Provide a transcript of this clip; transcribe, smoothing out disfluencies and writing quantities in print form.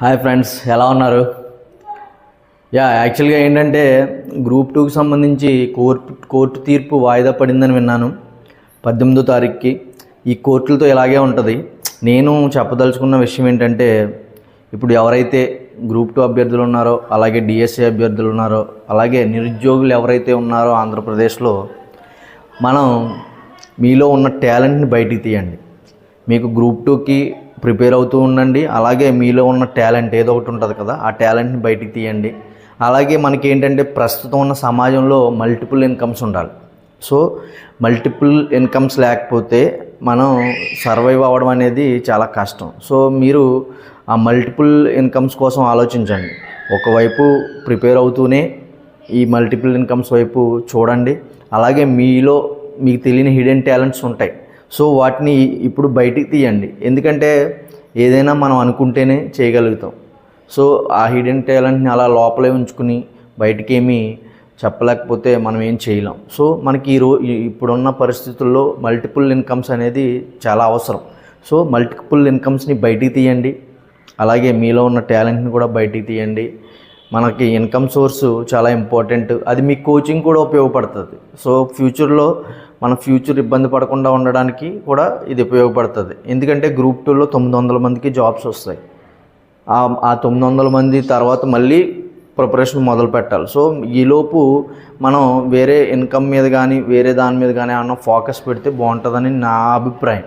Hi friends, ఎలా ఉన్నారు? యాక్చువల్గా ఏంటంటే గ్రూప్ 2కి సంబంధించి కోర్టు తీర్పు వాయిదా పడిందని విన్నాను 18వ తారీఖుకి. ఈ కోర్టులతో ఇలాగే ఉంటుంది. నేను చెప్పదలుచుకున్న విషయం ఏంటంటే, ఇప్పుడు ఎవరైతే గ్రూప్ 2 అభ్యర్థులు ఉన్నారో, అలాగే డిఎస్సి అభ్యర్థులు ఉన్నారో, అలాగే నిరుద్యోగులు ఎవరైతే ఉన్నారో ఆంధ్రప్రదేశ్లో, మనం మీలో ఉన్న టాలెంట్ని బయటికి తీయండి. మీకు గ్రూప్ 2కి ప్రిపేర్ అవుతూ ఉండండి. అలాగే మీలో ఉన్న టాలెంట్ ఏదో ఒకటి ఉంటుంది కదా, ఆ టాలెంట్ని బయటికి తీయండి. అలాగే మనకి ఏంటంటే ప్రస్తుతం ఉన్న సమాజంలో మల్టిపుల్ ఇన్కమ్స్ ఉండాలి. సో మల్టిపుల్ ఇన్కమ్స్ లేకపోతే మనం సర్వైవ్ అవ్వడం అనేది చాలా కష్టం. సో మీరు ఆ మల్టిపుల్ ఇన్కమ్స్ కోసం ఆలోచించండి. ఒకవైపు ప్రిపేర్ అవుతూనే ఈ మల్టిపుల్ ఇన్కమ్స్ వైపు చూడండి. అలాగే మీకు తెలియని హిడెన్ టాలెంట్స్ ఉంటాయి. సో వాటిని ఇప్పుడు బయటికి తీయండి. ఎందుకంటే ఏదైనా మనం అనుకుంటేనే చేయగలుగుతాం. సో ఆ హిడెన్ టాలెంట్ని అలా లోపలే ఉంచుకుని బయటికి ఏమీ చెప్పలేకపోతే మనం ఏం చేయలేం. సో మనకి ఇప్పుడున్న పరిస్థితుల్లో మల్టిపుల్ ఇన్కమ్స్ అనేది చాలా అవసరం. సో మల్టిపుల్ ఇన్కమ్స్ని బయటికి తీయండి. అలాగే మీలో ఉన్న టాలెంట్ని కూడా బయటికి తీయండి. మనకి ఇన్కమ్ సోర్సు చాలా ఇంపార్టెంట్. అది మీ కోచింగ్ కూడా ఉపయోగపడుతుంది. సో ఫ్యూచర్లో మన ఫ్యూచర్ ఇబ్బంది పడకుండా ఉండడానికి కూడా ఇది ఉపయోగపడుతుంది. ఎందుకంటే గ్రూప్ 2లో 900 మందికి జాబ్స్ వస్తాయి. ఆ 900 మంది తర్వాత మళ్ళీ ప్రిపరేషన్ మొదలు పెట్టాలి. సో ఈలోపు మనం వేరే ఇన్కమ్ మీద కానీ వేరే దాని మీద కానీ ఏమన్నా ఫోకస్ పెడితే బాగుంటుందని నా అభిప్రాయం.